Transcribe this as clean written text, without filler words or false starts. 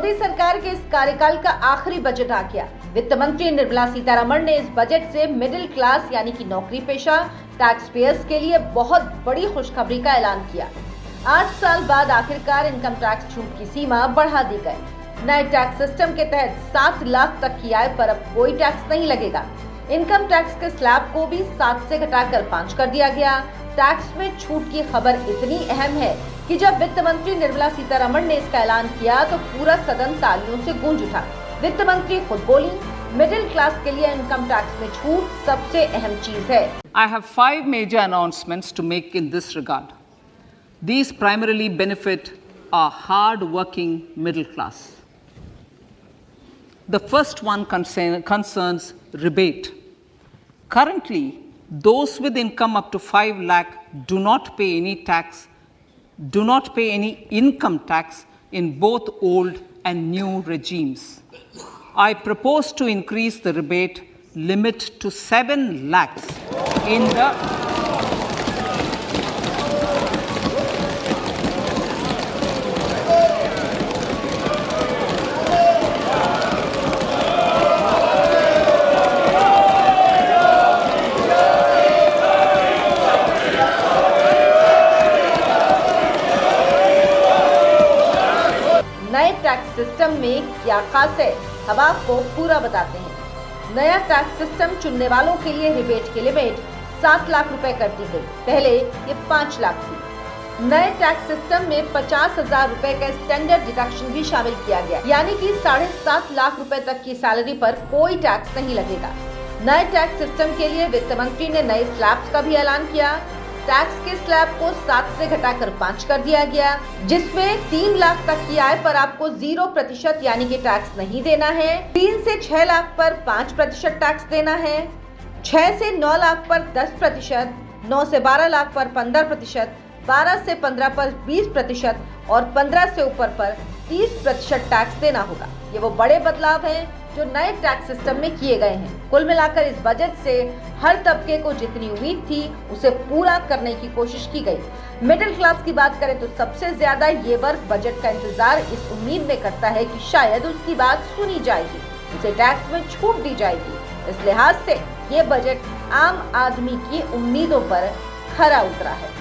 मोदी सरकार के इस कार्यकाल का आखिरी बजट आ गया। वित्त मंत्री निर्मला सीतारमण ने इस बजट से मिडिल क्लास यानी कि नौकरी पेशा टैक्स पेयर्स के लिए बहुत बड़ी खुशखबरी का ऐलान किया। 8 साल बाद आखिरकार इनकम टैक्स छूट की सीमा बढ़ा दी गई। नए टैक्स सिस्टम के तहत 7 लाख तक की आय पर अब कोई टैक्स नहीं लगेगा। इनकम टैक्स के स्लैब को भी 7 से घटाकर 5 कर दिया गया। टैक्स में छूट की खबर इतनी अहम है कि जब वित्त मंत्री निर्मला सीतारमण ने इसका ऐलान किया तो पूरा सदन तालियों से गूंज उठा। वित्त मंत्री खुद बोली, मिडिल क्लास के लिए इनकम टैक्स में छूट सबसे अहम चीज है। I have 5 major announcements to make in this regard. These primarily benefit our hard-working middle class. The first one concerns rebate. Currently, those with income up to 5 lakh do not pay any income tax in both old and new regimes. I propose to increase the rebate limit to 7 lakhs in the नए tax system में क्या खास है, अब आपको पूरा बताते हैं। नया टैक्स सिस्टम चुनने वालों के लिए रिबेट की लिमिट 7 लाख रुपए कर दी गई। पहले ये 5 लाख थी। नए टैक्स सिस्टम में 50,000 रुपए का स्टैंडर्ड डिडक्शन भी शामिल किया गया, यानी कि 7.5 लाख रुपए तक की सैलरी पर कोई टैक्स नहीं लगेगा। नए टैक्स सिस्टम के लिए वित्त मंत्री ने नए स्लैब्स का भी ऐलान किया। टैक्स के स्लैब को 7 से घटाकर 5 कर दिया गया, जिसमें 3 लाख तक की आय पर आपको 0% यानी कि टैक्स नहीं देना है। 3 से 6 लाख पर 5% टैक्स देना है। 6 से 9 लाख पर 10%, 9 से 12 लाख पर 15%, 12 से 15 पर 20% और 15 से ऊपर पर 30% टैक्स देना होगा। ये वो बड़े बदलाव हैं जो नए टैक्स सिस्टम में किए गए हैं। कुल मिलाकर इस बजट से हर तबके को जितनी उम्मीद थी उसे पूरा करने की कोशिश की गई। मिडिल क्लास की बात करें तो सबसे ज्यादा ये वर्ग बजट का इंतजार इस उम्मीद में करता है कि शायद उसकी बात सुनी जाएगी, उसे टैक्स में छूट दी जाएगी। इस लिहाज से ये बजट आम आदमी की उम्मीदों पर खरा उतरा है।